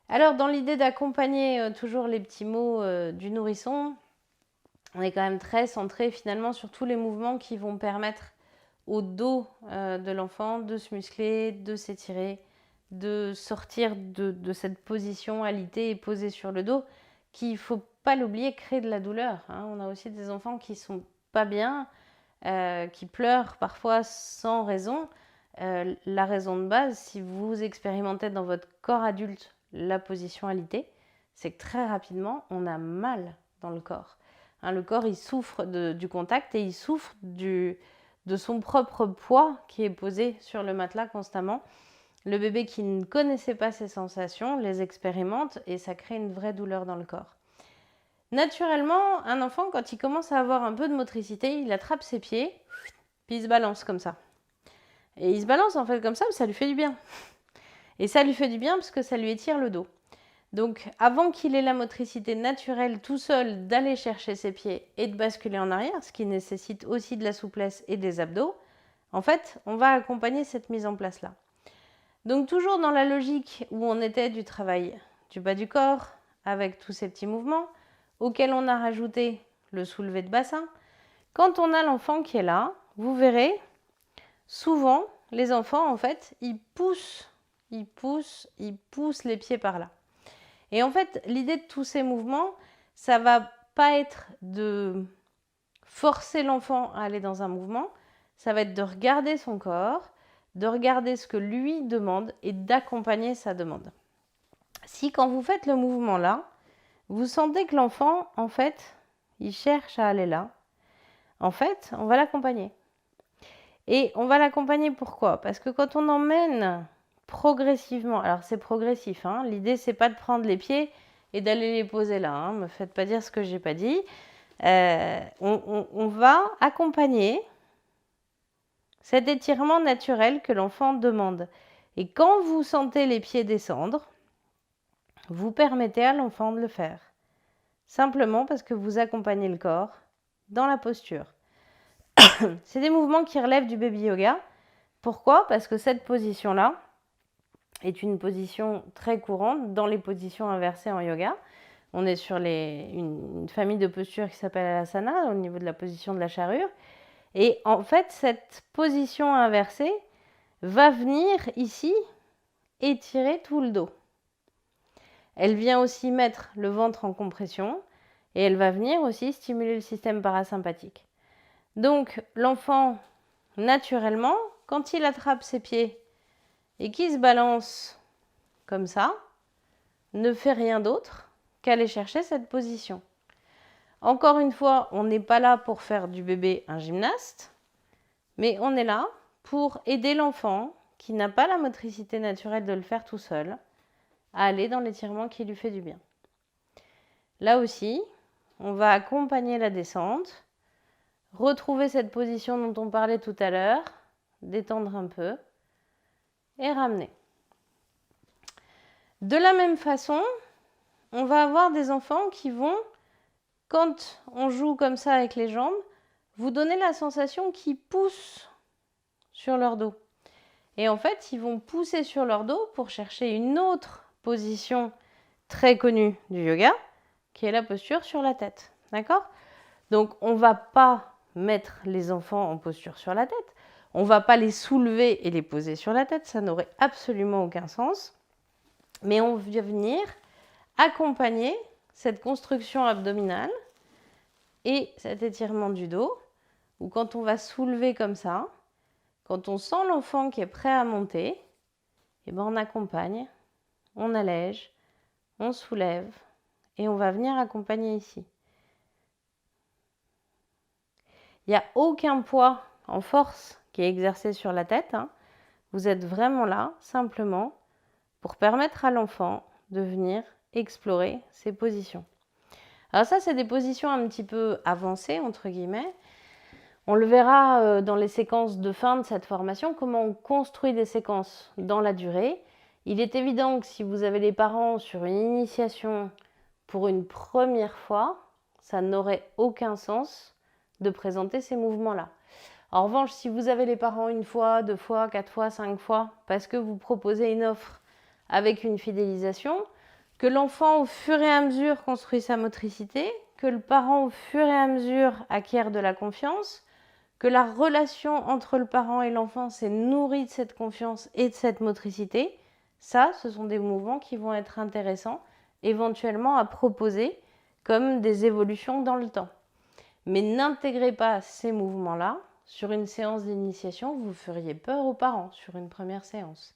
Alors, dans l'idée d'accompagner toujours les petits mots du nourrisson, on est quand même très centré finalement sur tous les mouvements qui vont permettre au dos de l'enfant de se muscler, de s'étirer, de sortir de cette position alitée et posée sur le dos, qui, il ne faut pas l'oublier, crée de la douleur. On a aussi des enfants qui ne sont pas bien, qui pleurent parfois sans raison. La raison de base, si vous expérimentez dans votre corps adulte la position alitée, c'est que très rapidement, on a mal dans le corps. Le corps, il souffre du contact et il souffre de son propre poids qui est posé sur le matelas constamment. Le bébé qui ne connaissait pas ces sensations les expérimente et ça crée une vraie douleur dans le corps. Naturellement, un enfant, quand il commence à avoir un peu de motricité, il attrape ses pieds, puis il se balance comme ça. Et il se balance en fait comme ça, ça lui fait du bien. Et ça lui fait du bien parce que ça lui étire le dos. Donc avant qu'il ait la motricité naturelle tout seul d'aller chercher ses pieds et de basculer en arrière, ce qui nécessite aussi de la souplesse et des abdos, en fait, on va accompagner cette mise en place-là. Donc toujours dans la logique où on était du travail du bas du corps, avec tous ces petits mouvements, auxquels on a rajouté le soulevé de bassin. Quand on a l'enfant qui est là, vous verrez, souvent, les enfants, en fait, ils poussent les pieds par là. Et en fait, l'idée de tous ces mouvements, ça va pas être de forcer l'enfant à aller dans un mouvement, ça va être de regarder son corps, de regarder ce que lui demande et d'accompagner sa demande. Si quand vous faites le mouvement là, vous sentez que l'enfant, en fait, il cherche à aller là, en fait, on va l'accompagner. Et on va l'accompagner pourquoi? Parce que quand on emmène progressivement, alors c'est progressif, l'idée c'est pas de prendre les pieds et d'aller les poser là, me faites pas dire ce que j'ai pas dit. On va accompagner cet étirement naturel que l'enfant demande. Et quand vous sentez les pieds descendre, vous permettez à l'enfant de le faire. Simplement parce que vous accompagnez le corps dans la posture. C'est des mouvements qui relèvent du baby yoga. Pourquoi? Parce que cette position-là est une position très courante dans les positions inversées en yoga. On est sur une famille de postures qui s'appelle Alasana, au niveau de la position de la charrue. Et en fait, cette position inversée va venir ici étirer tout le dos. Elle vient aussi mettre le ventre en compression et elle va venir aussi stimuler le système parasympathique. Donc l'enfant, naturellement, quand il attrape ses pieds et qu'il se balance comme ça, ne fait rien d'autre qu'aller chercher cette position. Encore une fois, on n'est pas là pour faire du bébé un gymnaste, mais on est là pour aider l'enfant qui n'a pas la motricité naturelle de le faire tout seul à aller dans l'étirement qui lui fait du bien. Là aussi, on va accompagner la descente, retrouver cette position dont on parlait tout à l'heure, détendre un peu et ramener. De la même façon, on va avoir des enfants qui vont, quand on joue comme ça avec les jambes, vous donner la sensation qu'ils poussent sur leur dos. Et en fait, ils vont pousser sur leur dos pour chercher une autre position très connue du yoga, qui est la posture sur la tête. D'accord? Donc, on ne va pas mettre les enfants en posture sur la tête. On ne va pas les soulever et les poser sur la tête. Ça n'aurait absolument aucun sens. Mais on va venir accompagner cette construction abdominale et cet étirement du dos, où quand on va soulever comme ça, quand on sent l'enfant qui est prêt à monter, eh ben on accompagne, on allège, on soulève et on va venir accompagner ici. Il n'y a aucun poids en force qui est exercé sur la tête. Vous êtes vraiment là, simplement, pour permettre à l'enfant de venir explorer ces positions. Alors ça, c'est des positions un petit peu avancées, entre guillemets. On le verra dans les séquences de fin de cette formation, comment on construit des séquences dans la durée. Il est évident que si vous avez les parents sur une initiation pour une première fois, ça n'aurait aucun sens de présenter ces mouvements-là. En revanche, si vous avez les parents une fois, 2 fois, 4 fois, 5 fois, parce que vous proposez une offre avec une fidélisation, que l'enfant au fur et à mesure construit sa motricité, que le parent au fur et à mesure acquiert de la confiance, que la relation entre le parent et l'enfant s'est nourrie de cette confiance et de cette motricité. Ça, ce sont des mouvements qui vont être intéressants, éventuellement à proposer comme des évolutions dans le temps. Mais n'intégrez pas ces mouvements-là sur une séance d'initiation, vous feriez peur aux parents sur une première séance.